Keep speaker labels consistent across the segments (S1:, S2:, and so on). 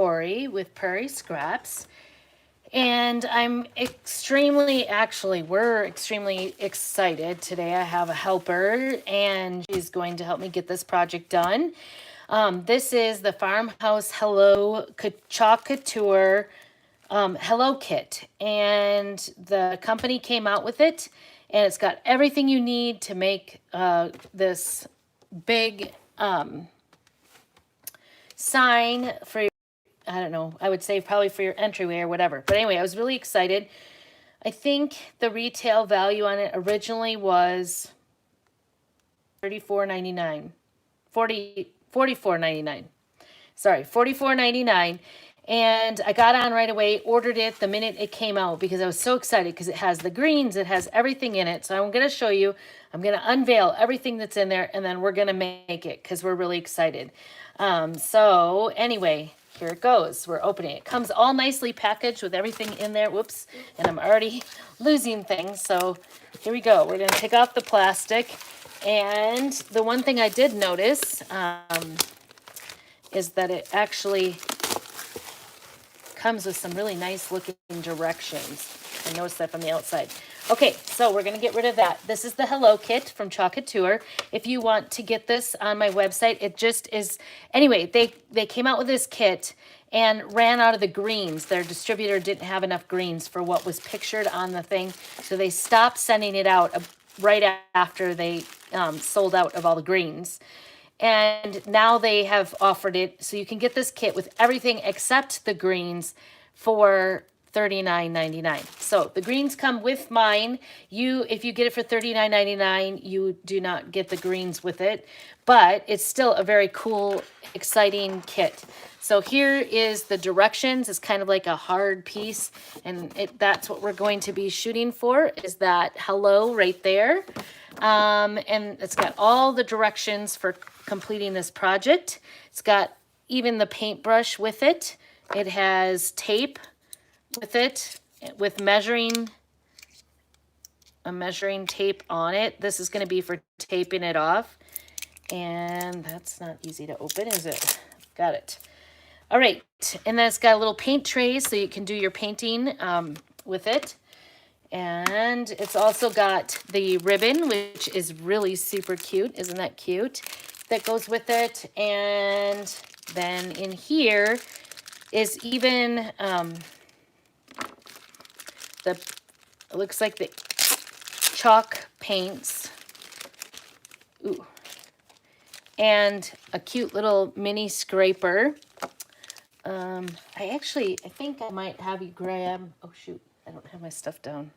S1: Lori with Prairie Scraps. And we're extremely excited. Today I have a helper and she's going to help me get this project done. This is the Farmhouse Hello Chalk Couture Hello Kit. And the company came out with it and it's got everything you need to make this big sign for, I don't know, I would say probably for your entryway or whatever. But anyway, I was really excited. I think the retail value on it originally was $34.99. $44.99. Sorry, $44.99. And I got on right away, ordered it the minute it came out because I was so excited because it has the greens, it has everything in it. So I'm going to show you, I'm going to unveil everything that's in there and then we're going to make it because we're really excited. So anyway, here it goes. We're opening it. It comes all nicely packaged with everything in there. Whoops. And I'm already losing things. So here we go. We're going to take off the plastic. And the one thing I did notice is that it actually comes with some really nice looking directions. I noticed that from the outside. Okay, so we're going to get rid of that. This is the Hello Kit from Chalk Couture. If you want to get this on my website, it just is... Anyway, they came out with this kit and ran out of the greens. Their distributor didn't have enough greens for what was pictured on the thing, so they stopped sending it out right after they sold out of all the greens. And now they have offered it, so you can get this kit with everything except the greens for $39.99. So the greens come with mine. If you get it for $39.99, you do not get the greens with it, but it's still a very cool, exciting kit. So here is the directions. It's kind of like a hard piece, and that's what we're going to be shooting for, is that hello right there. And it's got all the directions for completing this project. It's got even the paintbrush with it. It has tape with it, with measuring tape on it. This is going to be for taping it off. And that's not easy to open, is it? Got it. All right. And then it's got a little paint tray so you can do your painting with it. And it's also got the ribbon, which is really super cute. Isn't that cute? That goes with it. And then in here is even it looks like the chalk paints. Ooh. And a cute little mini scraper. I think I might have you grab, oh shoot, I don't have my stuff down.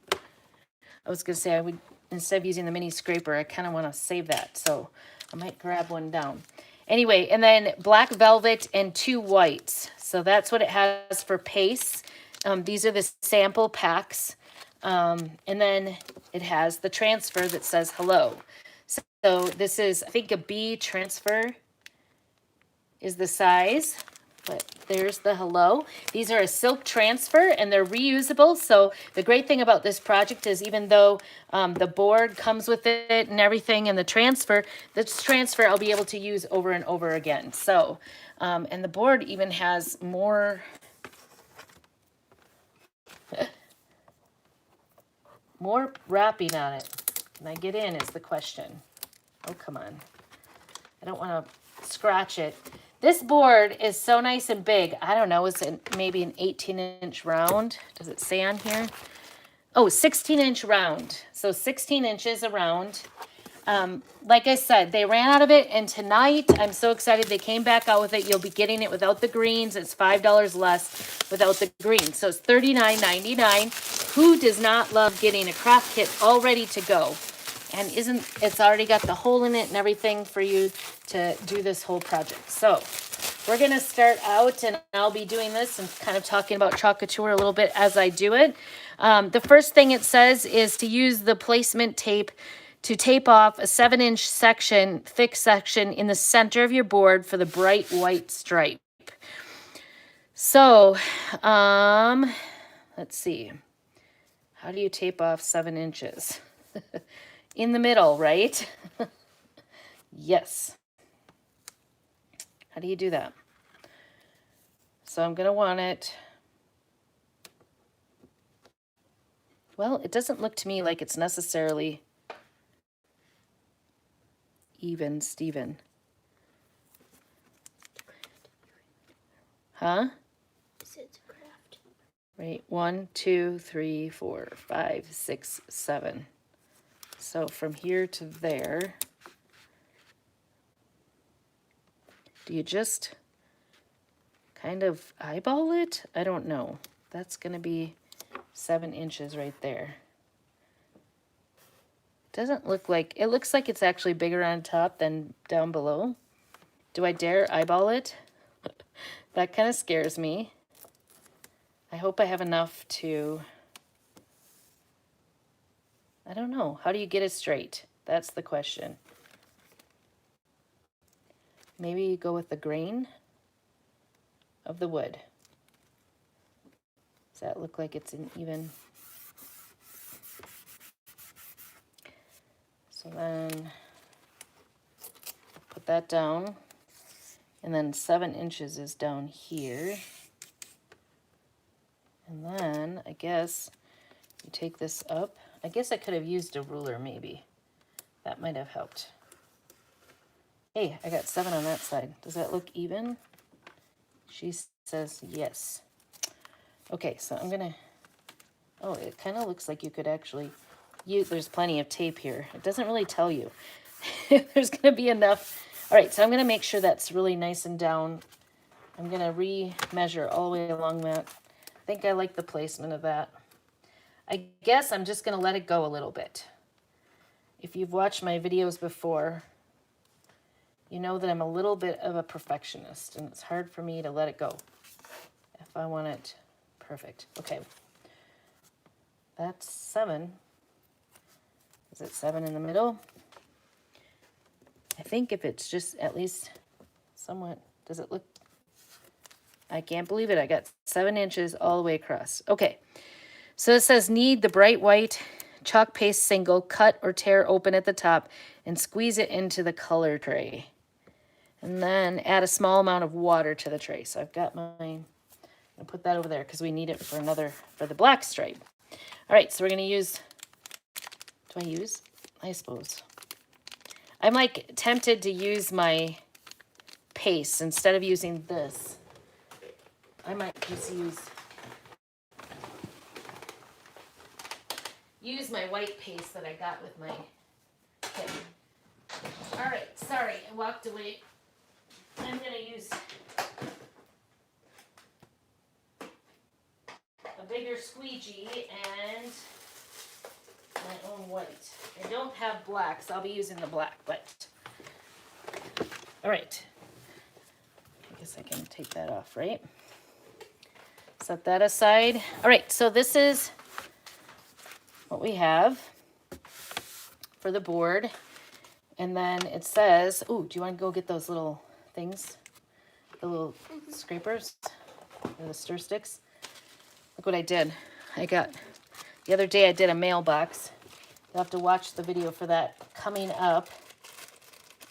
S1: I was going to say I would, instead of using the mini scraper, I kind of want to save that. So I might grab one down. Anyway, and then black velvet and 2 whites. So that's what it has for paste. These are the sample packs. And then it has the transfer that says hello. So this is, I think, a B transfer is the size. But there's the hello. These are a silk transfer and they're reusable. So the great thing about this project is even though the board comes with it and everything and this transfer I'll be able to use over and over again. So, and the board even has more, more wrapping on it. Can I get in is the question. Oh, come on. I don't want to scratch it. This board is so nice and big. I don't know, is it maybe an 18-inch round? Does it say on here? Oh, 16-inch round. So 16 inches around. Like I said, they ran out of it, and tonight, I'm so excited they came back out with it. You'll be getting it without the greens. It's $5 less without the greens. So it's $39.99. Who does not love getting a craft kit all ready to go? And it's already got the hole in it and everything for you to do this whole project. So we're going to start out, and I'll be doing this and kind of talking about Chalk Couture a little bit as I do it. The first thing it says is to use the placement tape to tape off a 7-inch section, thick section in the center of your board for the bright white stripe. So, let's see. How do you tape off 7 inches? In the middle, right? Yes. How do you do that? So I'm going to want it. Well, it doesn't look to me like it's necessarily even, Steven. Huh?
S2: It's a craft.
S1: Right, 1, 2, 3, 4, 5, 6, 7. So from here to there, do you just kind of eyeball it? I don't know. That's going to be 7 inches right there. Doesn't look like, it looks like it's actually bigger on top than down below. Do I dare eyeball it? That kind of scares me. I hope I have enough to, I don't know. How do you get it straight? That's the question. Maybe go with the grain of the wood. Does that look like it's an even? So then put that down. And then 7 inches is down here. And then I guess you take this up. I guess I could have used a ruler maybe. That might have helped. Hey, I got 7 on that side. Does that look even? She says yes. Okay, so I'm gonna, oh, it kind of looks like you could actually use, there's plenty of tape here. It doesn't really tell you if there's gonna be enough. All right, so I'm gonna make sure that's really nice and down. I'm gonna re-measure all the way along that. I think I like the placement of that. I guess I'm just gonna let it go a little bit. If you've watched my videos before, you know that I'm a little bit of a perfectionist and it's hard for me to let it go if I want it perfect. Okay, that's 7. Is it 7 in the middle? I think if it's just at least somewhat, does it look, I can't believe it. I got 7 inches all the way across. Okay, so it says knead the bright white chalk paste single, cut or tear open at the top and squeeze it into the color tray. And then add a small amount of water to the tray. So I've got mine. I'll put that over there because we need it for another, for the black stripe. All right, so we're going to use, do I use? I suppose. I'm like tempted to use my paste instead of using this. I might just use my white paste that I got with my kit. All right, sorry, I walked away. I'm going to use a bigger squeegee and my own white. I don't have black, so I'll be using the black, but all right. I guess I can take that off, right? Set that aside. All right, so this is what we have for the board. And then it says, oh, do you want to go get those little things? The little scrapers or the stir sticks? Look what I did. The other day I did a mailbox. You'll have to watch the video for that coming up.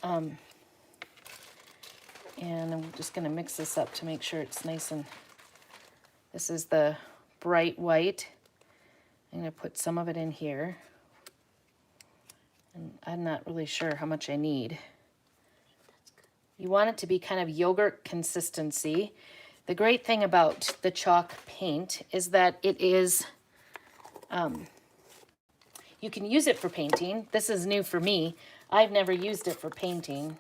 S1: And I'm just going to mix this up to make sure it's nice and, this is the bright white. I'm going to put some of it in here. And I'm not really sure how much I need. You want it to be kind of yogurt consistency. The great thing about the chalk paint is that it is, you can use it for painting. This is new for me. I've never used it for painting.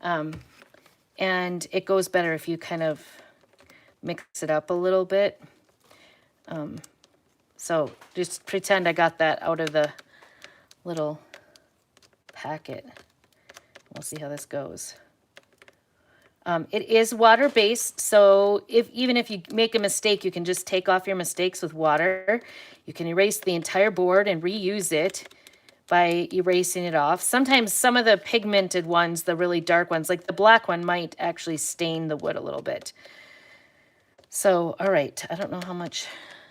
S1: And it goes better if you kind of mix it up a little bit. So just pretend I got that out of the little packet. We'll see how this goes. It is water-based, so even if you make a mistake, you can just take off your mistakes with water. You can erase the entire board and reuse it by erasing it off. Sometimes some of the pigmented ones, the really dark ones, like the black one, might actually stain the wood a little bit. So, all right, I don't know how much.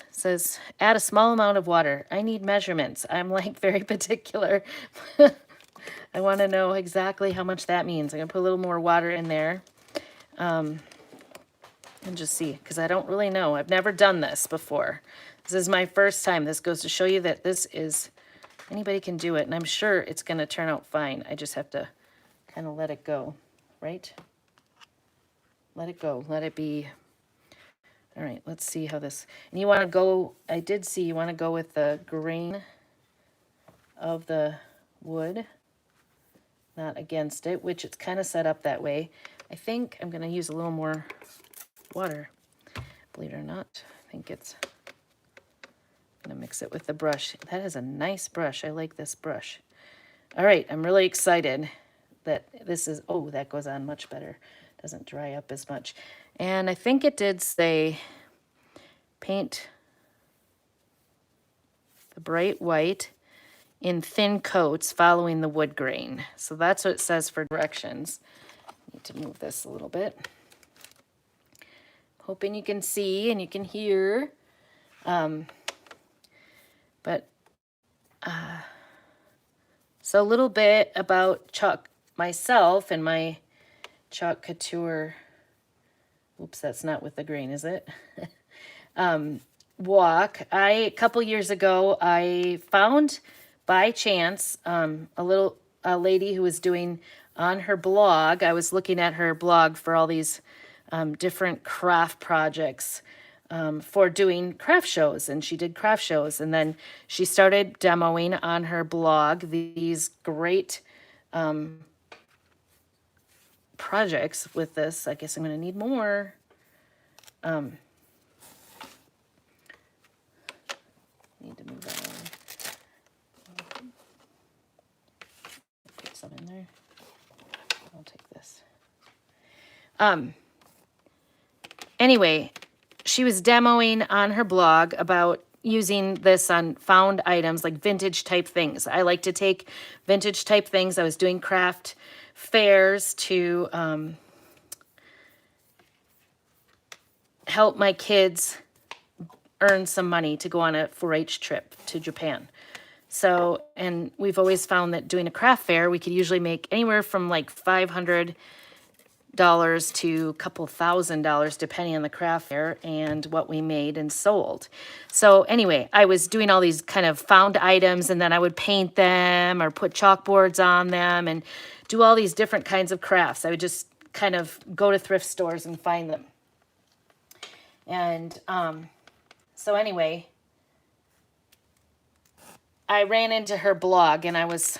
S1: It says, add a small amount of water. I need measurements. I'm like very particular. I want to know exactly how much that means. I'm going to put a little more water in there. and just see, because I don't really know. I've never done this before. This is my first time. This goes to show you that this is, anybody can do it, and I'm sure it's going to turn out fine. I just have to kind of let it go, right? Let it go. Let it be. All right, let's see how this, and you want to go, I did see you want to go with the grain of the wood, not against it, which it's kind of set up that way. I think I'm going to use a little more water, believe it or not. I think it's, I'm going to mix it with the brush. That is a nice brush. I like this brush. All right, I'm really excited that this is, oh, that goes on much better. Doesn't dry up as much. And I think it did say paint the bright white in thin coats following the wood grain. So that's what it says for directions. Need to move this a little bit. Hoping you can see and you can hear. So a little bit about chalk, myself and my Chalk Couture. Oops, that's not with the grain, is it? Walk. A couple years ago, I found by chance a lady who was doing on her blog. I was looking at her blog for all these different craft projects for doing craft shows, and she did craft shows, and then she started demoing on her blog these great projects with this. I guess I'm going to need more. Need to move that on. Put some in there. I'll take this. Anyway, she was demoing on her blog about using this on found items, like vintage type things. I like to take vintage type things. I was doing craft fairs to help my kids earn some money to go on a 4-H trip to Japan. So, and we've always found that doing a craft fair, we could usually make anywhere from like $500 to a couple $1,000 depending on the craft fair and what we made and sold. So anyway, I was doing all these kind of found items, and then I would paint them or put chalkboards on them and do all these different kinds of crafts. I would just kind of go to thrift stores and find them. And so anyway, I ran into her blog, and I was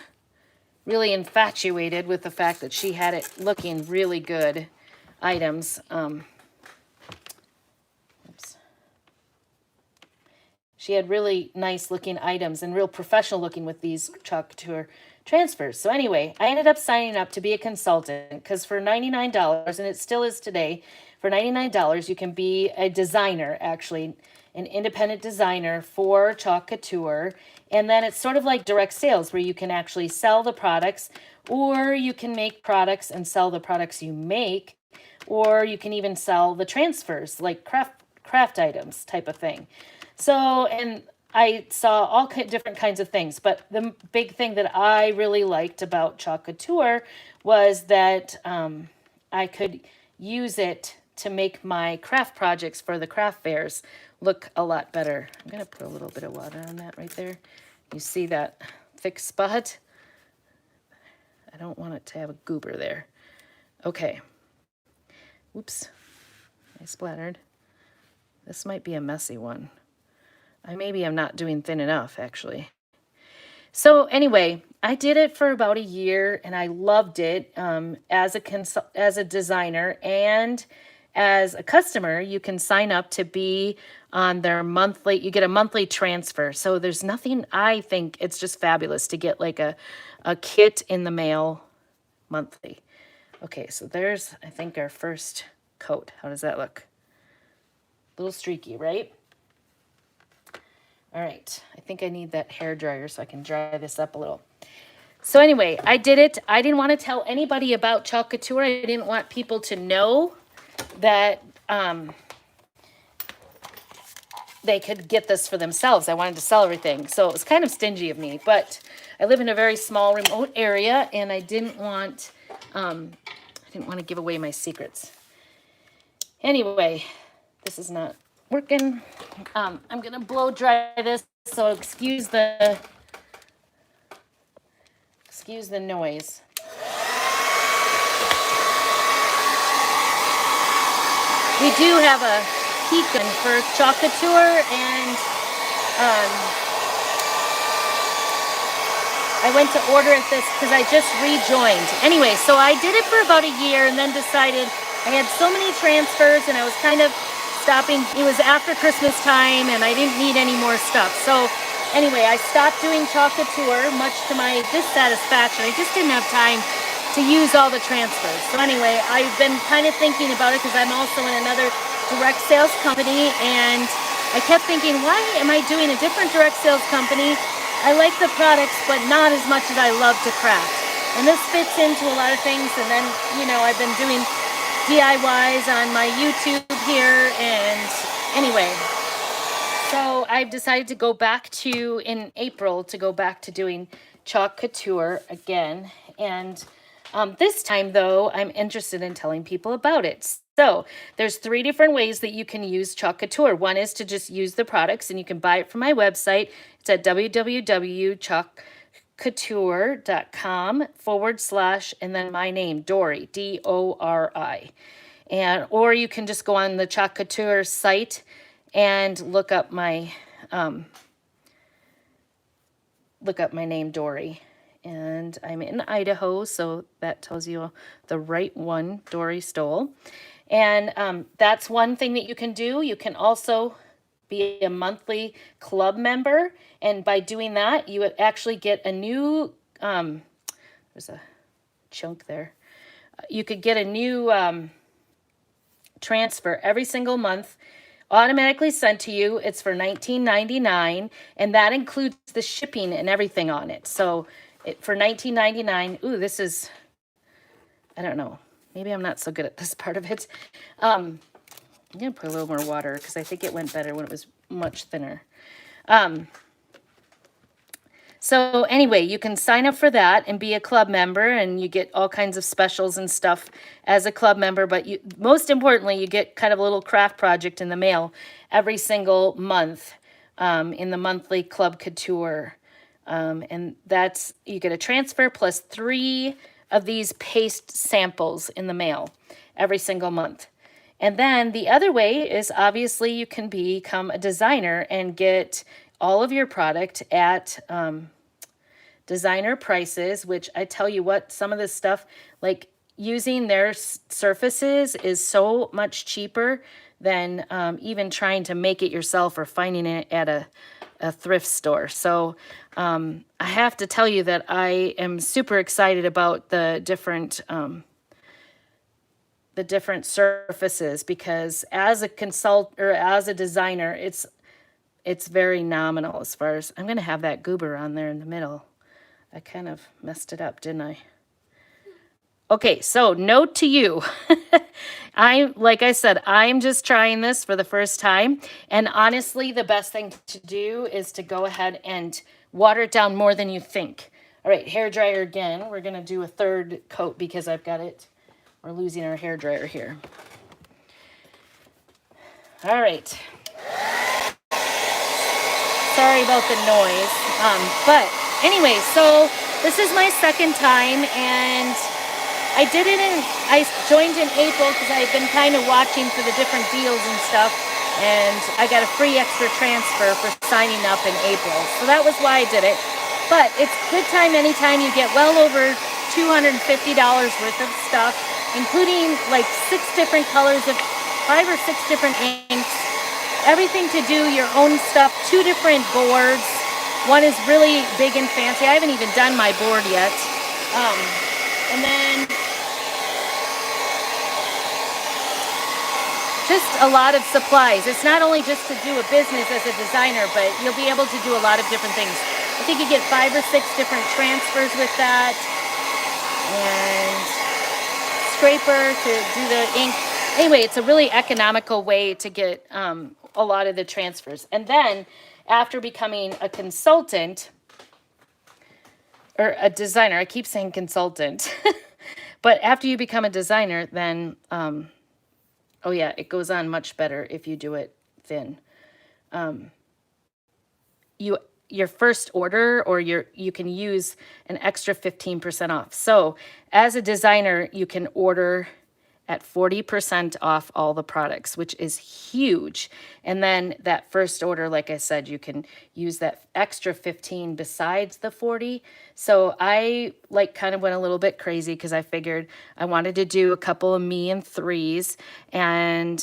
S1: really infatuated with the fact that she had it looking really good items. Oops. She had really nice looking items and real professional looking with these Chalk Couture transfers. So anyway, I ended up signing up to be a consultant, because for $99, and it still is today, for $99, you can be a designer, actually, an independent designer for Chalk Couture. And then it's sort of like direct sales, where you can actually sell the products, or you can make products and sell the products you make, or you can even sell the transfers, like craft items type of thing. So, and I saw all different kinds of things, but the big thing that I really liked about Chalk Couture was that I could use it to make my craft projects for the craft fairs look a lot better. I'm going to put a little bit of water on that right there. You see that thick spot? I don't want it to have a goober there. Okay. Oops. I splattered. This might be a messy one. Maybe I'm not doing thin enough, actually. So anyway, I did it for about a year, and I loved it. As a designer and as a customer, you can sign up to be on their monthly, you get a monthly transfer. So there's nothing, I think it's just fabulous to get like a kit in the mail monthly. Okay, so there's, I think, our first coat. How does that look? A little streaky, right? All right, I think I need that hair dryer so I can dry this up a little. So anyway, I did it. I didn't want to tell anybody about Chalk Couture. I didn't want people to know that they could get this for themselves. I wanted to sell everything. So it was kind of stingy of me, but I live in a very small, remote area, and I didn't want to give away my secrets. Anyway, this is not working. I'm gonna blow dry this, so excuse the noise. We do have a pecan for Chocateur, and I went to order it this because I just rejoined. Anyway, so I did it for about a year and then decided I had so many transfers and I was kind of stopping. It was after Christmas time and I didn't need any more stuff. So anyway, I stopped doing Chocateur, much to my dissatisfaction. I just didn't have time to use all the transfers. So anyway, I've been kind of thinking about it because I'm also in another direct sales company, and I kept thinking, why am I doing a different direct sales company? I like the products, but not as much as I love to craft. And this fits into a lot of things. And then, you know, I've been doing DIYs on my YouTube here. And anyway, so I've decided to go back to, in April, to go back to doing Chalk Couture again. And this time, though, I'm interested in telling people about it. So there's 3 different ways that you can use Chalk Couture. One is to just use the products, and you can buy it from my website. It's at www.chalkcouture.com/ and then my name, Dori, Dori. And or you can just go on the Chalk Couture site and look up my name, Dori. And I'm in Idaho, so that tells you the right one, Dori Stoll. And that's one thing that you can do. You can also be a monthly club member, and by doing that, you would actually get a new, there's a chunk there. You could get a new transfer every single month, automatically sent to you. It's for $19.99, and that includes the shipping and everything on it. So for $19.99, ooh, this is, I don't know. Maybe I'm not so good at this part of it. I'm going to put a little more water because I think it went better when it was much thinner. So anyway, you can sign up for that and be a club member, and you get all kinds of specials and stuff as a club member. But most importantly, you get kind of a little craft project in the mail every single month in the monthly Club Couture. And that's, you get a transfer plus 3 of these paste samples in the mail every single month. And then the other way is obviously you can become a designer and get all of your product at designer prices, which I tell you what, some of this stuff, like using their surfaces is so much cheaper than even trying to make it yourself or finding it at a thrift store. So I have to tell you that I am super excited about the different surfaces, because as a as a designer, it's very nominal as far as, I'm going to have that goober on there in the middle. I kind of messed it up, didn't I? Okay, so note to you, like I said, I'm just trying this for the first time. And honestly, the best thing to do is to go ahead and water it down more than you think. All right, hair dryer again. We're going to do a 3rd coat because I've got it. We're losing our hair dryer here. All right. Sorry about the noise. But anyway, so this is my 2nd time, and I joined in April because I've been kind of watching for the different deals and stuff, and I got a free extra transfer for signing up in April. So that was why I did it. But it's good time anytime. You get well over $250 worth of stuff, including like 6 different colors of 5 or 6 different inks, everything to do your own stuff, 2 different boards. One is really big and fancy. I haven't even done my board yet. And then just a lot of supplies. It's not only just to do a business as a designer, but you'll be able to do a lot of different things. I think you get 5 or 6 different transfers with that. And scraper to do the ink. Anyway, it's a really economical way to get a lot of the transfers. And then after becoming a consultant, or a designer, I keep saying consultant, but after you become a designer, then Oh yeah, it goes on much better if you do it thin. Your first order, or you can use an extra 15% off. So as a designer, you can order at 40% off all the products, which is huge. And then that first order, like I said, you can use that extra 15 besides the 40. So I like kind of went a little bit crazy because I figured I wanted to do a couple of me and threes and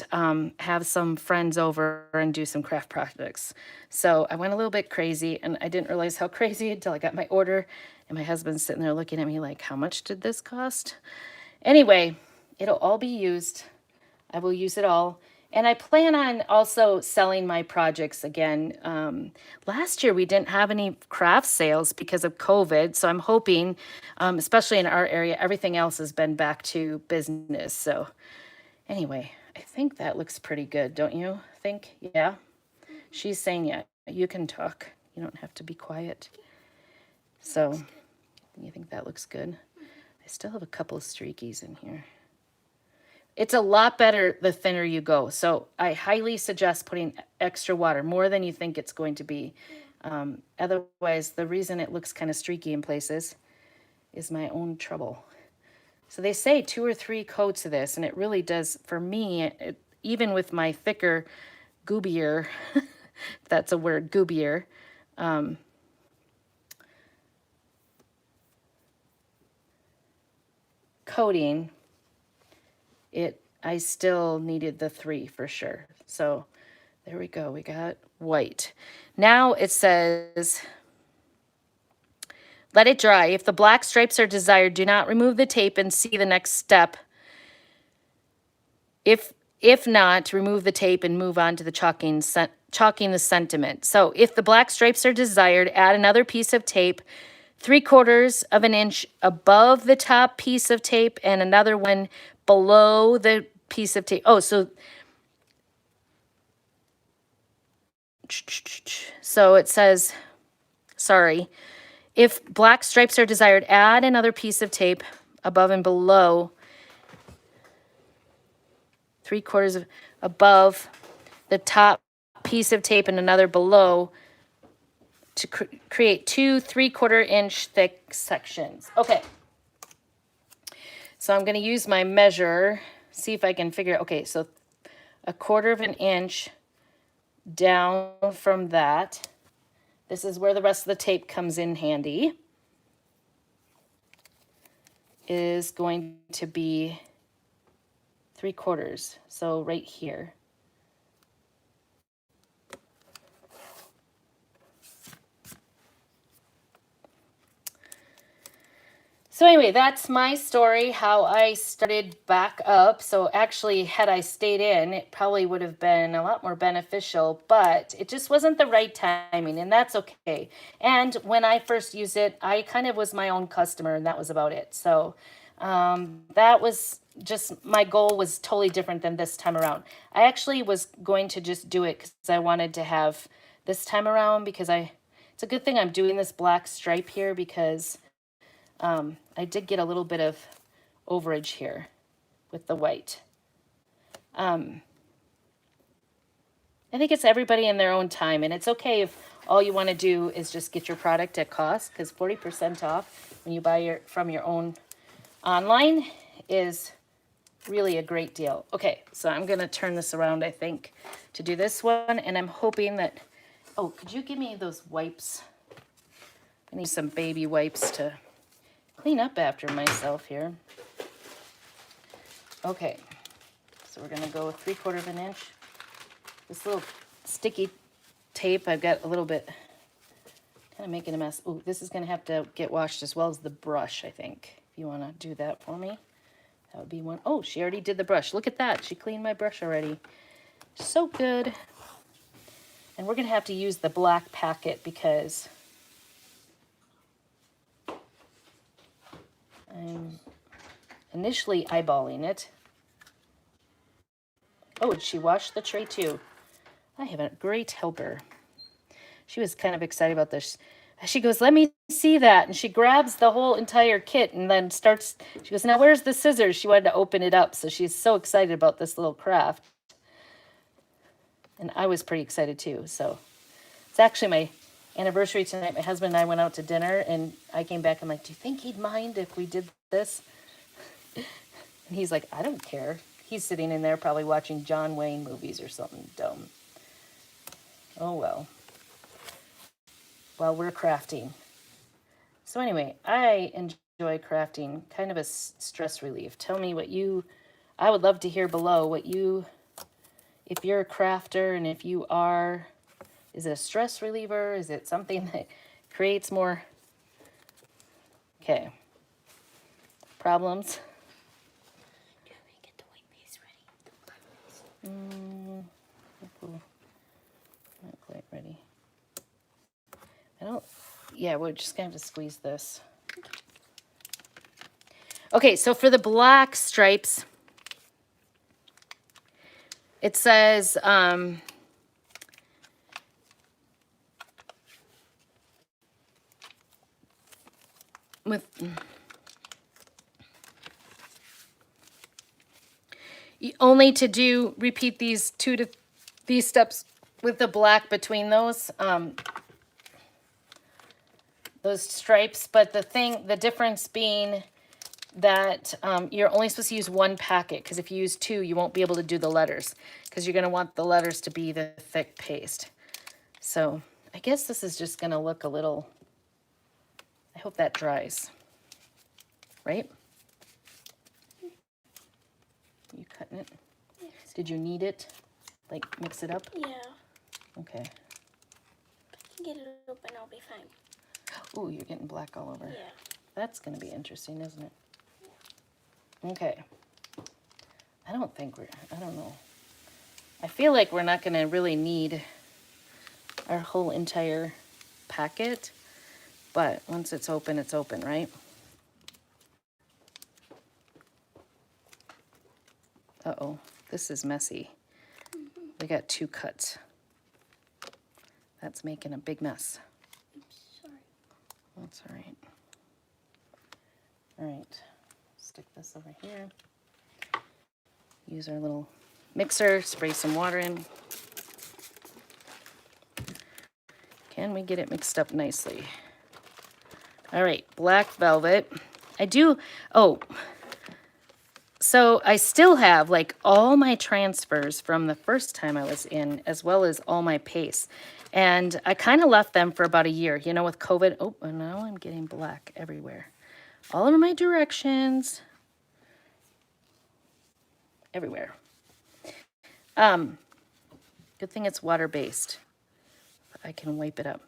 S1: have some friends over and do some craft projects. So I went a little bit crazy, and I didn't realize how crazy until I got my order. And my husband's sitting there looking at me like, how much did this cost? Anyway, it'll all be used. I will use it all. And I plan on also selling my projects again. Last year we didn't have any craft sales because of COVID. So I'm hoping, especially in our area, everything else has been back to business. So anyway, I think that looks pretty good, don't you think? Yeah. She's saying, yeah, you can talk. You don't have to be quiet. So you think that looks good? I still have a couple of streakies in here. It's a lot better the thinner you go. So I highly suggest putting extra water, more than you think it's going to be. Otherwise, the reason it looks kind of streaky in places is my own trouble. So they say 2 or 3 coats of this, and it really does, for me, even with my thicker, goobier, if that's a word, goobier, coating, I still needed the 3 for sure. So there we go. We got white. Now it says, let it dry. If the black stripes are desired, do not remove the tape and see the next step. If not, remove the tape and move on to the chalking the sentiment. So if the black stripes are desired, add another piece of tape 3/4 of an inch above the top piece of tape and another one below the piece of tape. Oh, so it says, sorry, if black stripes are desired, add another piece of tape above and below 3/4 above the top piece of tape and another below to create 2 3/4 inch thick sections. Okay. So I'm going to use my measure, see if I can figure out. Okay, so 1/4 of an inch down from that. This is where the rest of the tape comes in handy. Is going to be 3/4. So right here. So anyway, that's my story, how I started back up. So actually, had I stayed in, it probably would have been a lot more beneficial, but it just wasn't the right timing, and that's okay. And when I first used it, I kind of was my own customer, and that was about it. So that was just, my goal was totally different than this time around. I actually was going to just do it because I wanted to have this time around, because it's a good thing I'm doing this black stripe here, because I did get a little bit of overage here with the white. I think it's everybody in their own time, and it's okay if all you want to do is just get your product at cost, because 40% off when you buy from your own online is really a great deal. Okay, so I'm going to turn this around, I think, to do this one, and I'm hoping that, oh, could you give me those wipes? I need some baby wipes to clean up after myself here. Okay, so we're gonna go with 3/4 of an inch. This little sticky tape, I've got a little bit, kind of making a mess. Oh, this is gonna have to get washed as well as the brush, I think. If you wanna do that for me, that would be one. Oh, she already did the brush. Look at that, she cleaned my brush already. So good. And we're gonna have to use the black packet because I'm initially eyeballing it. Oh, did she wash the tray too? I have a great helper. She was kind of excited about this. She goes, let me see that. And she grabs the whole entire kit and then starts, she goes, now where's the scissors? She wanted to open it up. So she's so excited about this little craft. And I was pretty excited too. So it's actually my anniversary tonight. My husband and I went out to dinner and I came back. I'm like, do you think he'd mind if we did this? And he's like, I don't care. He's sitting in there probably watching John Wayne movies or something dumb. Oh well. While we're crafting. So anyway, I enjoy crafting, kind of a stress relief. Tell me what you, I would love to hear below what you, if you're a crafter and if you are, is it a stress reliever? Is it something that creates more, okay, problems?
S2: Do you want me to get the white base ready? The black base.
S1: Not quite ready. I don't, yeah, we're just gonna have to squeeze this. Okay, so for the black stripes, it says, with, only to do, repeat these these steps with the black between those stripes, but the difference being that you're only supposed to use one packet, because if you use two, you won't be able to do the letters, because you're going to want the letters to be the thick paste. So I guess this is just going to look a little, I hope that dries, right? You cutting it?
S2: Yes.
S1: Did you knead it? Like mix it up?
S2: Yeah.
S1: Okay.
S2: I can get it open, I'll be fine.
S1: Ooh, you're getting black all over.
S2: Yeah.
S1: That's going to be interesting, isn't it? Okay. I don't know. I feel like we're not going to really need our whole entire packet, but once it's open, right? Uh-oh, this is messy. We got two cuts. That's making a big mess.
S2: Oops, sorry.
S1: That's all right. All right, stick this over here. Use our little mixer, spray some water in. Can we get it mixed up nicely? All right, black velvet. So I still have like all my transfers from the first time I was in, as well as all my pastes. And I kind of left them for about a year, you know, with COVID. Oh, and now I'm getting black everywhere. All over my directions. Everywhere. Good thing it's water-based. I can wipe it up.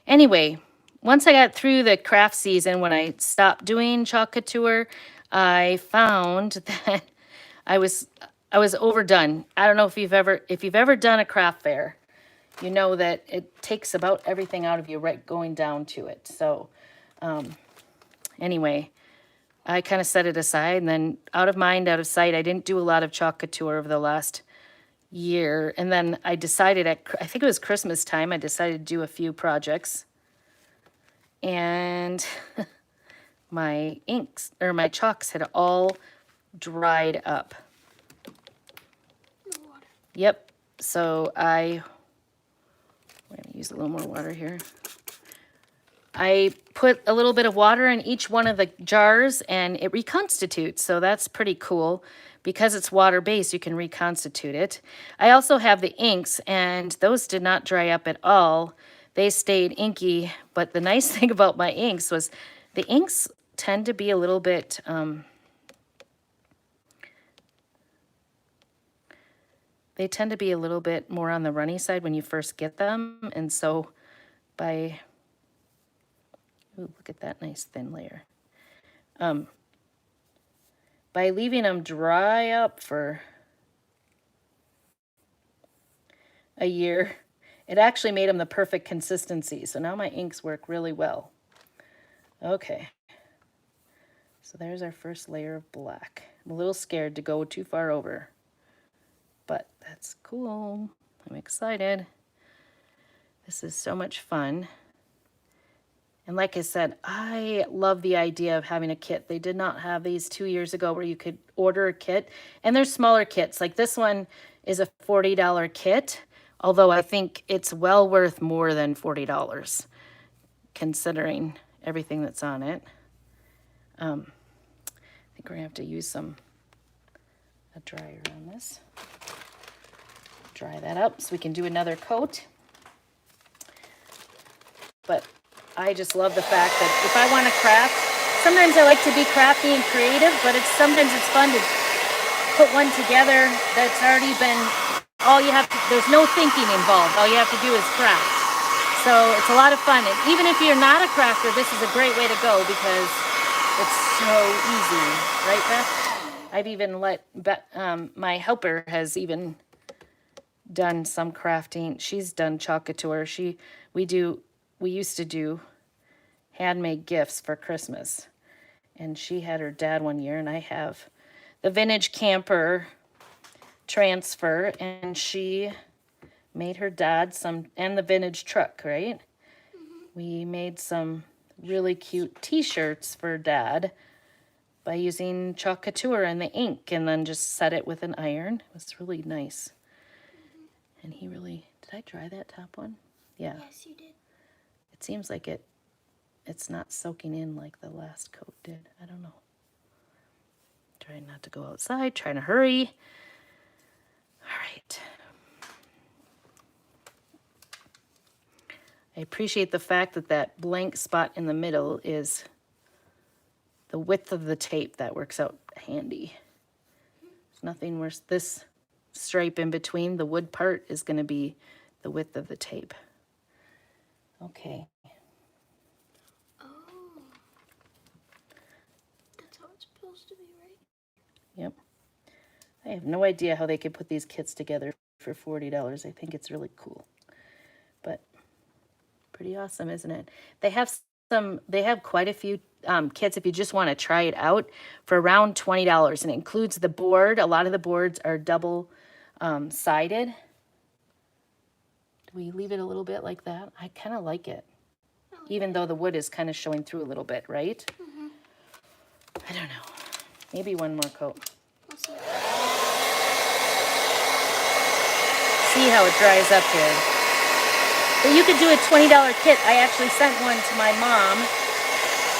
S1: Anyway, once I got through the craft season, when I stopped doing Chalk Couture, I found that I was overdone. I don't know if you've ever done a craft fair, you know that it takes about everything out of you right going down to it. So anyway, I kind of set it aside, and then out of mind, out of sight. I didn't do a lot of Chalk Couture over the last year. And then I decided I think it was Christmas time, I decided to do a few projects. And my inks, or my chalks, had all dried up.
S2: No water.
S1: Yep. So we're going to use a little more water here. I put a little bit of water in each one of the jars and it reconstitutes. So that's pretty cool. Because it's water-based, you can reconstitute it. I also have the inks, and those did not dry up at all. They stayed inky, but the nice thing about my inks was the inks tend to be a little bit, they tend to be a little bit more on the runny side when you first get them. And so ooh, look at that nice thin layer. By leaving them dry up for a year, it actually made them the perfect consistency. So now my inks work really well. Okay. So there's our first layer of black. I'm a little scared to go too far over, but that's cool. I'm excited. This is so much fun. And like I said, I love the idea of having a kit. They did not have these 2 years ago where you could order a kit. And there's smaller kits. Like this one is a $40 kit, although I think it's well worth more than $40 considering everything that's on it. I think we're gonna have to use a dryer on this. Dry that up so we can do another coat. But I just love the fact that if I want to craft, sometimes I like to be crafty and creative, but sometimes it's fun to put one together that's already been, there's no thinking involved. All you have to do is craft. So it's a lot of fun. And even if you're not a crafter, this is a great way to go because it's so easy, right, Beth? I've even my helper has even done some crafting. She's done choc couture. We used to do handmade gifts for Christmas. And she had her dad one year, and I have the vintage camper transfer, and she made her dad and the vintage truck, right? We made some really cute t-shirts for Dad by using choc couture and the ink, and then just set it with an iron. It was really nice. And he really, did I dry that top one? Yeah.
S2: Yes, you did.
S1: It seems like it's not soaking in like the last coat did. I don't know. Trying not to go outside, trying to hurry. All right. I appreciate the fact that blank spot in the middle is the width of the tape. That works out handy. There's nothing worse. This stripe in between, the wood part, is going to be the width of the tape. Okay.
S2: Oh. That's how it's supposed to be, right?
S1: Yep. I have no idea how they could put these kits together for $40. I think it's really cool. But pretty awesome, isn't it? They have quite a few kits if you just want to try it out for around $20, and it includes the board. A lot of the boards are double sided. Do we leave it a little bit like that? I kind of like it, even though the wood is kind of showing through a little bit, right?
S2: Mm-hmm.
S1: I don't know. Maybe one more coat.
S2: We'll see.
S1: See how it dries up here. But you could do a $20 kit. I actually sent one to my mom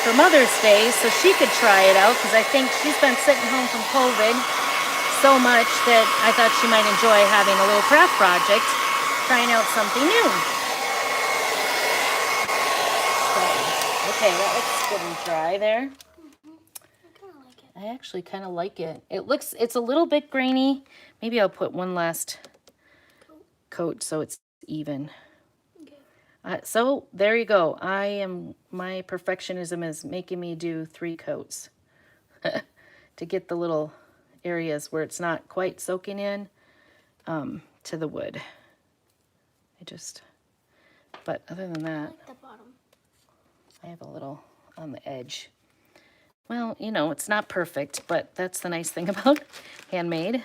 S1: for Mother's Day so she could try it out, because I think she's been sitting home from COVID so much that I thought she might enjoy having a little craft project, trying out something new. So, okay, that looks good and dry there.
S2: I kind of like it.
S1: I actually kind of like it. It's a little bit grainy. Maybe I'll put one last coat so it's even.
S2: Okay.
S1: So there you go. My perfectionism is making me do 3 coats to get the little areas where it's not quite soaking in to the wood. But other than
S2: I
S1: that,
S2: like the bottom.
S1: I have a little on the edge. Well, it's not perfect, but that's the nice thing about handmade.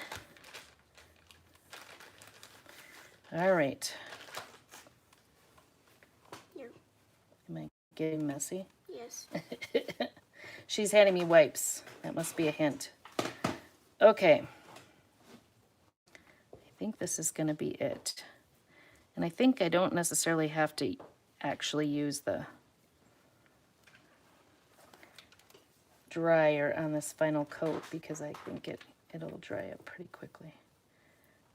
S1: All right.
S2: Here.
S1: Am I getting messy?
S2: Yes.
S1: She's handing me wipes. That must be a hint. Okay. I think this is going to be it. And I think I don't necessarily have to actually use the dryer on this final coat, because I think it'll dry up pretty quickly.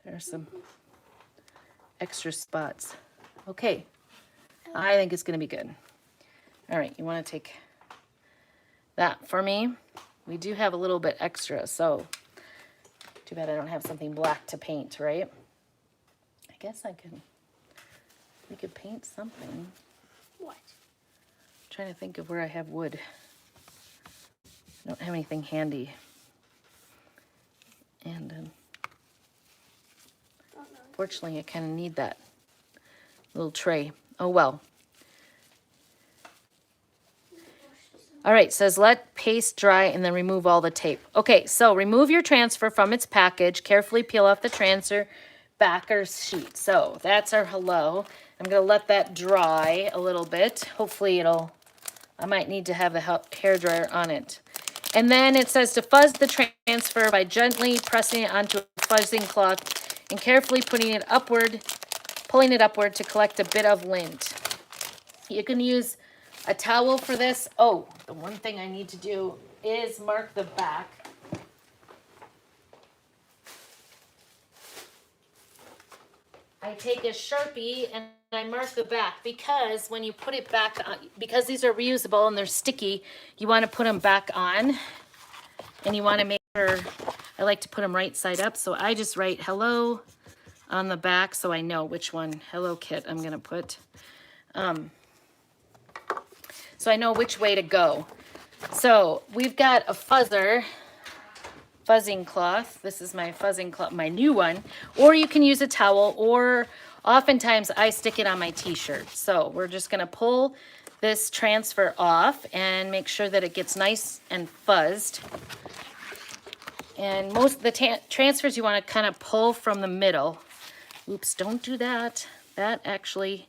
S1: There are some extra spots. Okay. I think it's going to be good. All right, you want to take that for me? We do have a little bit extra, so too bad I don't have something black to paint, right? I guess we could paint something.
S2: What?
S1: I'm trying to think of where I have wood. I don't have anything handy. And
S2: Oh, no.
S1: fortunately, I kind of need that little tray. Oh, well. All right, says let paste dry and then remove all the tape. Okay, so remove your transfer from its package. Carefully peel off the transfer backer sheet. So that's our hello. I'm gonna let that dry a little bit. Hopefully I might need to have the hair dryer on it. And then it says to fuzz the transfer by gently pressing it onto a fuzzing cloth and carefully pulling it upward to collect a bit of lint. You can use a towel for this. Oh, the one thing I need to do is mark the back. I take a Sharpie and I mark the back because when you put it back on, because these are reusable and they're sticky, you want to put them back on and you want to make sure, I like to put them right side up. So I just write hello on the back so I know which one, Hello Kit, I'm going to put. So I know which way to go. So we've got a fuzzing cloth. This is my fuzzing cloth, my new one. Or you can use a towel, or oftentimes I stick it on my t-shirt. So we're just gonna pull this transfer off and make sure that it gets nice and fuzzed. And most of the transfers you wanna kind of pull from the middle. Oops, don't do that. That actually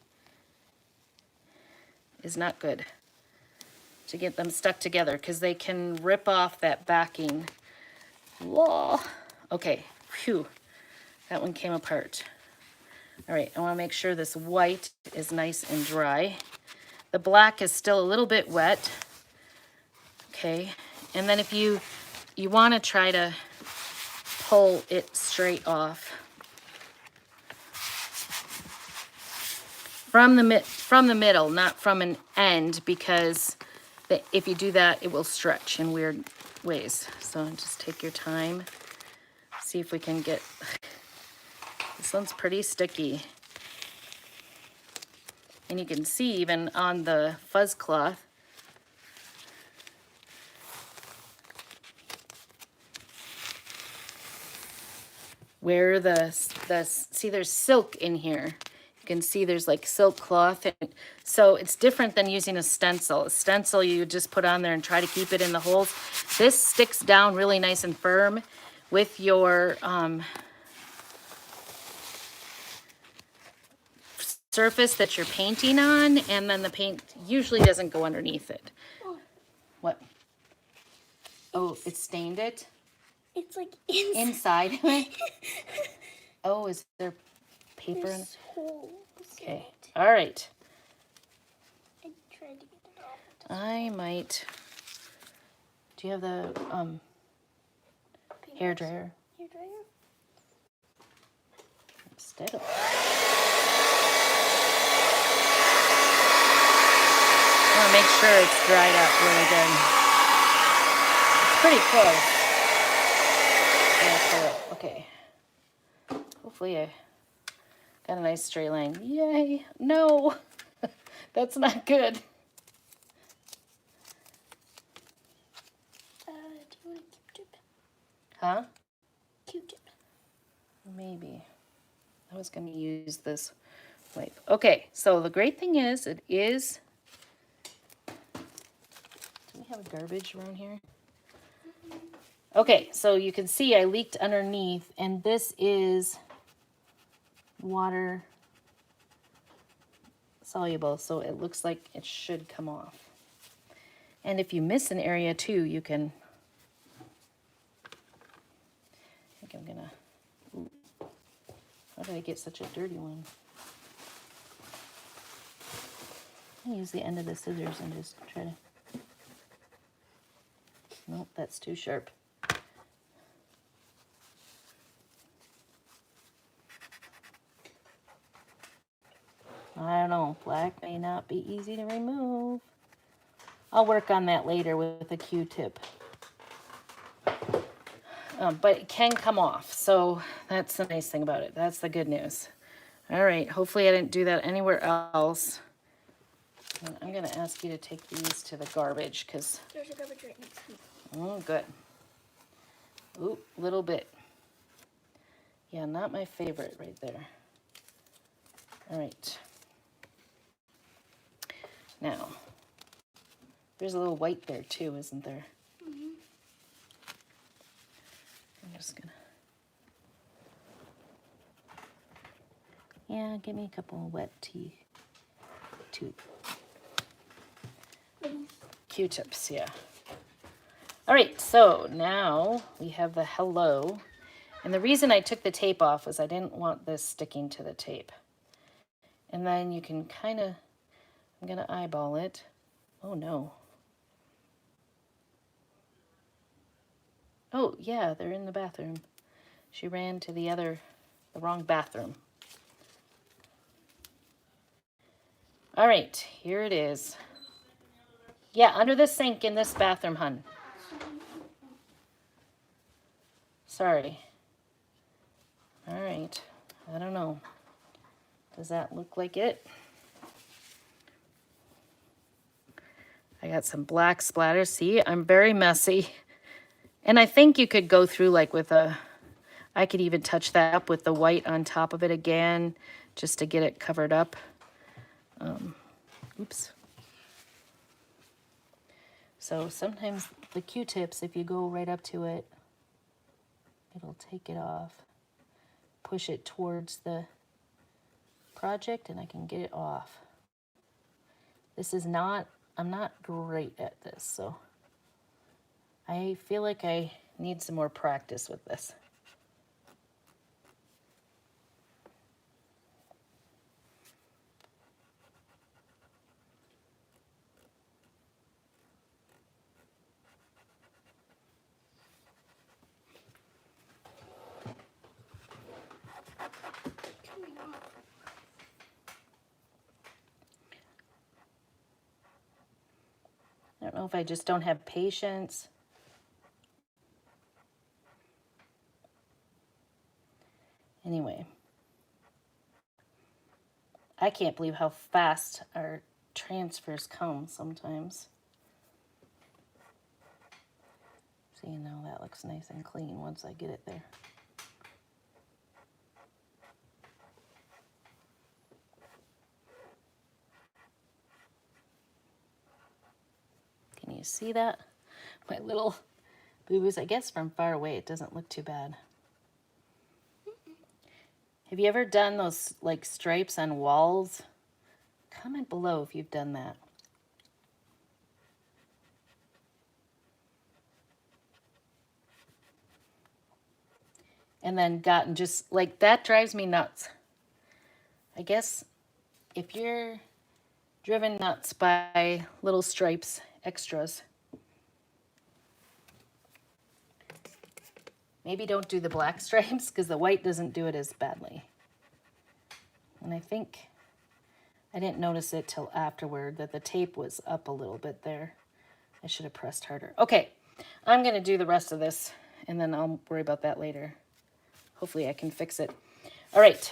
S1: is not good to get them stuck together because they can rip off that backing. Whoa. Okay, phew, that one came apart. All right, I wanna make sure this white is nice and dry. The black is still a little bit wet. Okay, and then if you wanna try to pull it straight off. From the middle, not from an end, because if you do that, it will stretch in weird ways. So just take your time. See if we can get, this one's pretty sticky. And you can see even on the fuzz cloth, where see there's silk in here. You can see there's like silk cloth. And so it's different than using a stencil. A stencil you just put on there and try to keep it in the holes. This sticks down really nice and firm with your surface that you're painting on, and then the paint usually doesn't go underneath it. What? Oh, it stained it?
S2: It's like
S1: inside. Oh, is there paper in it? Okay. All right.
S2: I tried to get it off.
S1: I might. Do you have the hair dryer?
S2: Hair dryer?
S1: Instead of. I want to make sure it's dried up really good. It's pretty close. Okay. Hopefully I got a nice straight line. Yay. No. That's not good.
S2: Do you want a Q-tip?
S1: Huh?
S2: Q-tip.
S1: Maybe. I was going to use this wipe. Okay, so the great thing is, it is... Do we have a garbage around here? Okay, so you can see I leaked underneath, and this is water soluble, so it looks like it should come off. And if you miss an area too, you can... I think I'm gonna... Ooh. How did I get such a dirty one? I use the end of the scissors and just try to... Nope, that's too sharp. I don't know, black may not be easy to remove. I'll work on that later with a Q-tip. But it can come off, so that's the nice thing about it. That's the good news. All right, hopefully I didn't do that anywhere else. And I'm gonna ask you to take these to the garbage, because...
S2: There's a garbage right next to me.
S1: Oh, good. Ooh, little bit. Yeah, not my favorite right there. All right. Now, there's a little white there too, isn't there?
S2: Mm-hmm.
S1: I'm just gonna... Yeah, give me a couple of wet Q-tips, yeah. All right, so now we have the hello. And the reason I took the tape off was I didn't want this sticking to the tape. And then you can kind of, I'm going to eyeball it. Oh, no. Oh, yeah, they're in the bathroom. She ran to the wrong bathroom. All right, here it is. Yeah, under the sink in this bathroom, hun. Sorry. All right, I don't know. Does that look like it? I got some black splatters. See, I'm very messy. And I think you could go through like with I could even touch that up with the white on top of it again, just to get it covered up. Oops. So sometimes the Q-tips, if you go right up to it, it'll take it off. Push it towards the project and I can get it off. This is not, I'm not great at this, so I feel like I need some more practice with this. I don't know if I just don't have patience. Anyway, I can't believe how fast our transfers come sometimes. See, now that looks nice and clean once I get it there. Can you see that? My little boo-boos, I guess from far away it doesn't look too bad. Have you ever done those like stripes on walls? Comment below if you've done that. And then gotten just like, that drives me nuts. I guess if you're driven nuts by little stripes, extras, maybe don't do the black stripes because the white doesn't do it as badly. And I think I didn't notice it till afterward that the tape was up a little bit there. I should have pressed harder. Okay, I'm gonna do the rest of this and then I'll worry about that later. Hopefully I can fix it. All right,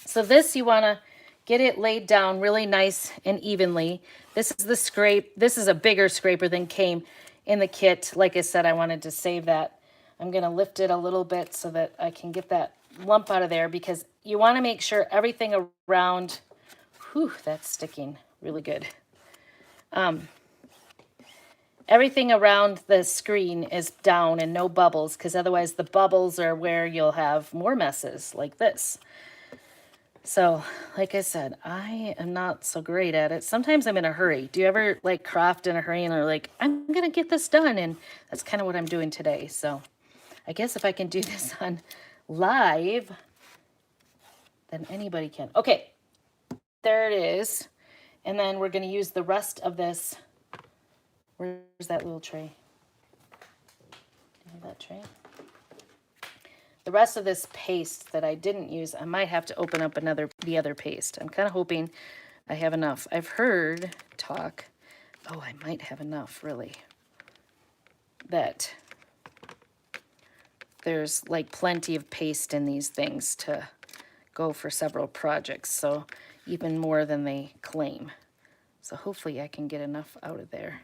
S1: so this you wanna get it laid down really nice and evenly. This is the scrape. This is a bigger scraper than came in the kit. Like I said, I wanted to save that. I'm gonna lift it a little bit so that I can get that lump out of there because you wanna make sure everything around, whew, that's sticking really good. Everything around the screen is down and no bubbles because otherwise the bubbles are where you'll have more messes like this. So, like I said, I am not so great at it. Sometimes I'm in a hurry. Do you ever like craft in a hurry and are like, I'm going to get this done? And that's kind of what I'm doing today. So I guess if I can do this on live, then anybody can. Okay, there it is. And then we're going to use the rest of this. Where's that little tray? Do you have that tray? The rest of this paste that I didn't use, I might have to open up the other paste. I'm kind of hoping I have enough. I've heard talk, oh, I might have enough, really, that there's like plenty of paste in these things to go for several projects, so even more than they claim. So hopefully I can get enough out of there.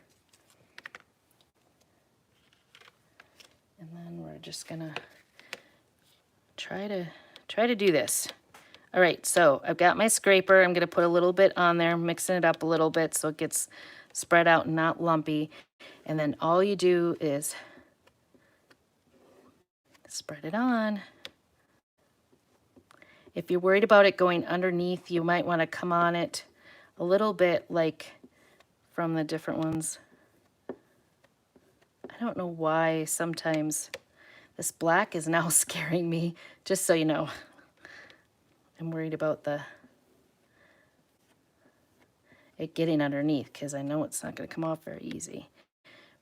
S1: And then we're just gonna try to do this. All right, so I've got my scraper. I'm gonna put a little bit on there, mixing it up a little bit so it gets spread out and not lumpy. And then all you do is spread it on. If you're worried about it going underneath, you might want to come on it a little bit like from the different ones. I don't know why sometimes this black is now scaring me, just so you know. I'm worried about it getting underneath because I know it's not going to come off very easy.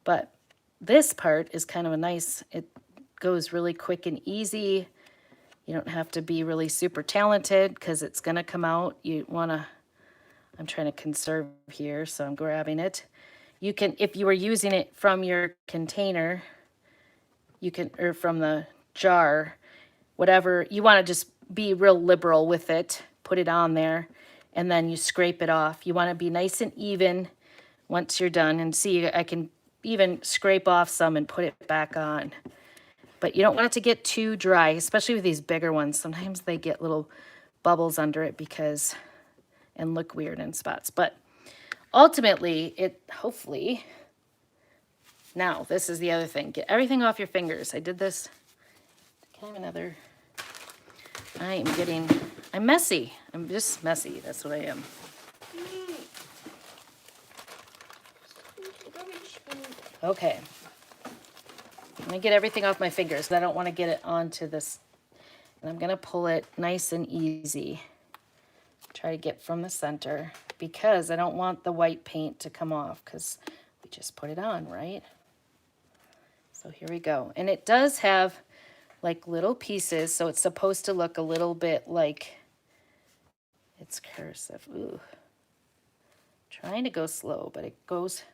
S1: But this part is kind of a nice, it goes really quick and easy. You don't have to be really super talented because it's going to come out. You want to, I'm trying to conserve here, so I'm grabbing it. You can, if you were using it from your container, you can, or from the jar, whatever, you want to just be real liberal with it, put it on there, and then you scrape it off. You want to be nice and even once you're done. And see, I can even scrape off some and put it back on. But you don't want it to get too dry, especially with these bigger ones. Sometimes they get little bubbles under it because, and look weird in spots. But ultimately, it hopefully, now this is the other thing. Get everything off your fingers. I did this. Can I have another? I'm messy. I'm just messy. That's what I am. Okay. I'm going to get everything off my fingers. I don't want to get it onto this. And I'm going to pull it nice and easy. Try to get from the center because I don't want the white paint to come off because we just put it on, right? So here we go. And it does have like little pieces, so it's supposed to look a little bit like it's cursive. Ooh. Trying to go slow, but it goes.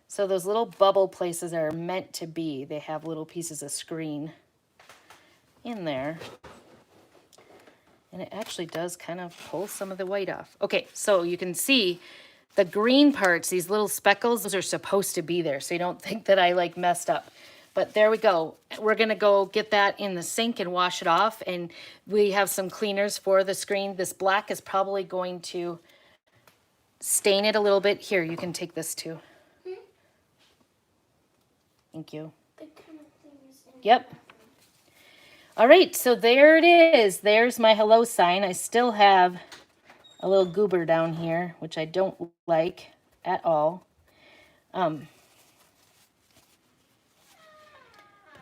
S1: So those little bubble places are meant to be. They have little pieces of screen in there. And it actually does kind of pull some of the white off. Okay, so you can see the green parts, these little speckles, those are supposed to be there. So you don't think that I like messed up. But there we go. We're going to go get that in the sink and wash it off. And we have some cleaners for the screen. This black is probably going to stain it a little bit. Here, you can take this too. Thank you. Yep. All right, so there it is. There's my hello sign. I still have a little goober down here, which I don't like at all. But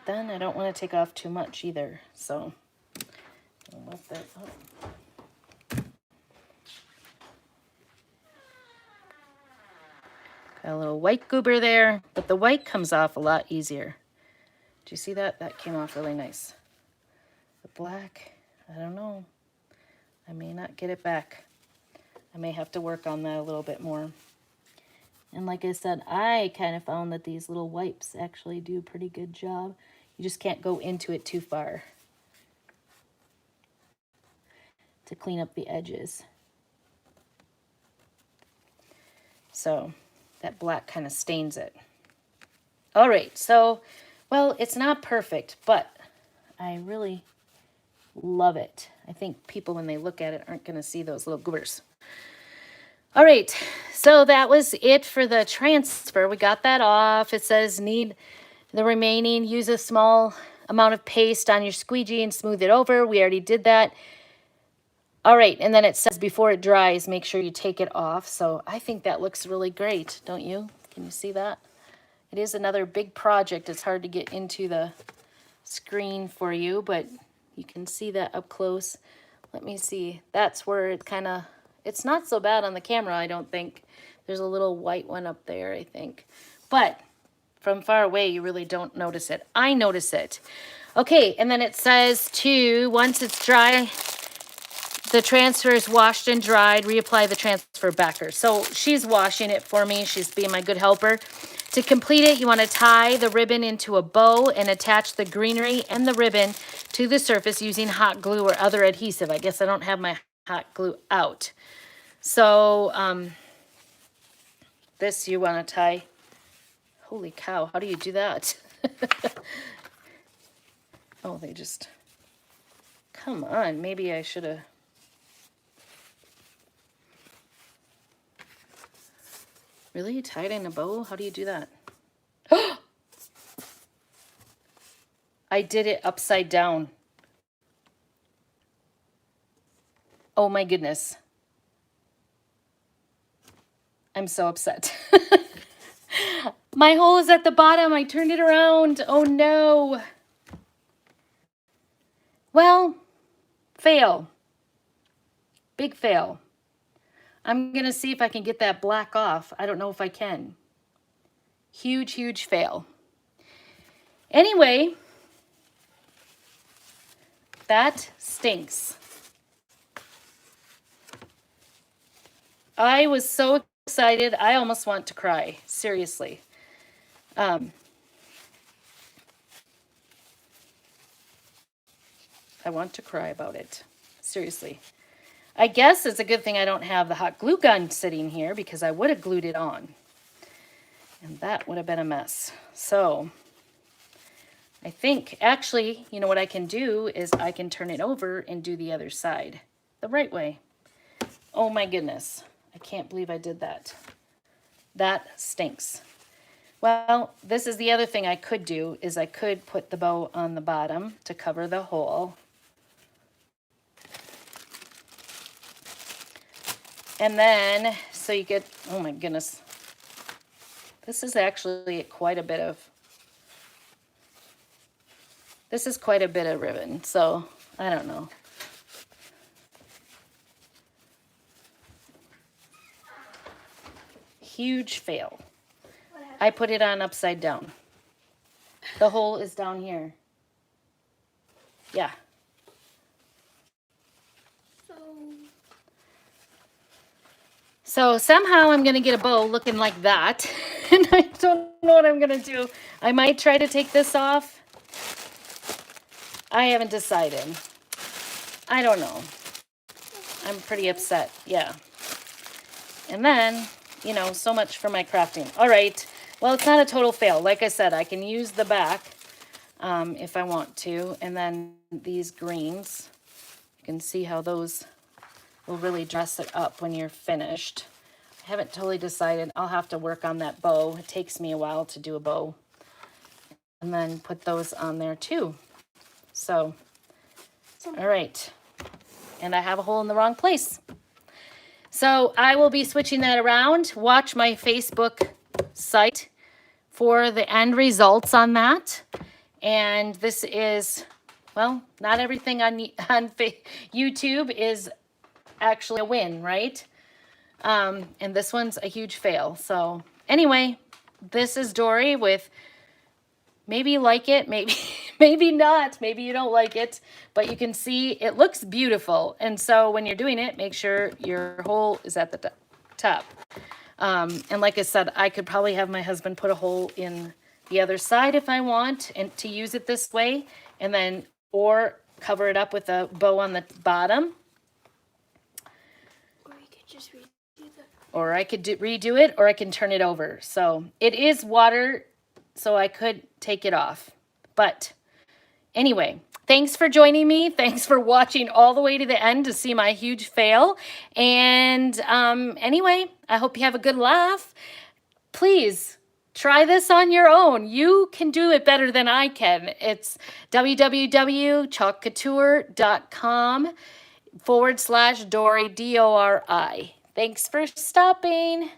S1: then I don't want to take off too much either, so I'll let that up. Got a little white goober there, but the white comes off a lot easier. Do you see that? That came off really nice. The black, I don't know. I may not get it back. I may have to work on that a little bit more. And like I said, I kind of found that these little wipes actually do a pretty good job. You just can't go into it too far to clean up the edges. So that black kind of stains it. All right, so, well, it's not perfect, but I really love it. I think people, when they look at it, aren't going to see those little goobers. All right, so that was it for the transfer. We got that off. It says need the remaining, use a small amount of paste on your squeegee and smooth it over. We already did that. All right, and then it says before it dries, make sure you take it off. So I think that looks really great, don't you? Can you see that? It is another big project. It's hard to get into the screen for you, but you can see that up close. Let me see. That's where it kind of, it's not so bad on the camera, I don't think. There's a little white one up there, I think. But from far away, you really don't notice it. I notice it. Okay, and then it says to, once it's dry, the transfer is washed and dried, reapply the transfer backer. So she's washing it for me. She's being my good helper. To complete it, you want to tie the ribbon into a bow and attach the greenery and the ribbon to the surface using hot glue or other adhesive. I guess I don't have my hot glue out. So this you want to tie. Holy cow, how do you do that? Oh, they just, come on, maybe I should have. Really? Tie it in a bow? How do you do that? I did it upside down. Oh my goodness. I'm so upset. My hole is at the bottom. I turned it around. Oh no. Well, fail. Big fail. I'm going to see if I can get that black off. I don't know if I can. Huge, huge fail. Anyway, that stinks. I was so excited. I almost want to cry. Seriously. I want to cry about it. Seriously. I guess it's a good thing I don't have the hot glue gun sitting here because I would have glued it on. And that would have been a mess. So I think actually, you know what I can do is I can turn it over and do the other side the right way. Oh my goodness. I can't believe I did that. That stinks. Well, this is the other thing I could do is I could put the bow on the bottom to cover the hole. And then, so you get, oh my goodness. This is actually quite a bit of, this is quite a bit of ribbon. So, I don't know. Huge fail. I put it on upside down. The hole is down here. Yeah. So somehow I'm going to get a bow looking like that. And I don't know what I'm going to do. I might try to take this off. I haven't decided. I don't know. I'm pretty upset. Yeah. And then, you know, so much for my crafting. All right. Well, it's not a total fail. Like I said, I can use the back if I want to. And then these greens, you can see how those will really dress it up when you're finished. I haven't totally decided. I'll have to work on that bow. It takes me a while to do a bow. And then put those on there too. So, all right. And I have a hole in the wrong place. So I will be switching that around. Watch my Facebook site for the end results on that. And this is, well, not everything on YouTube is actually a win, right? And this one's a huge fail. So anyway, this is Dory with, maybe you like it, maybe maybe not, maybe you don't like it, but you can see it looks beautiful. And so when you're doing it, make sure your hole is at the top. And like I said, I could probably have my husband put a hole in the other side if I want and to use it this way, and then or cover it up with a bow on the bottom.
S2: Or you could just redo the...
S1: Or I could redo it, or I can turn it over. So it is water, so I could take it off. But anyway, thanks for joining me. Thanks for watching all the way to the end to see my huge fail. And anyway, I hope you have a good laugh. Please try this on your own. You can do it better than I can. It's www.chalkcouture.com/Dory, Dori. Thanks for stopping.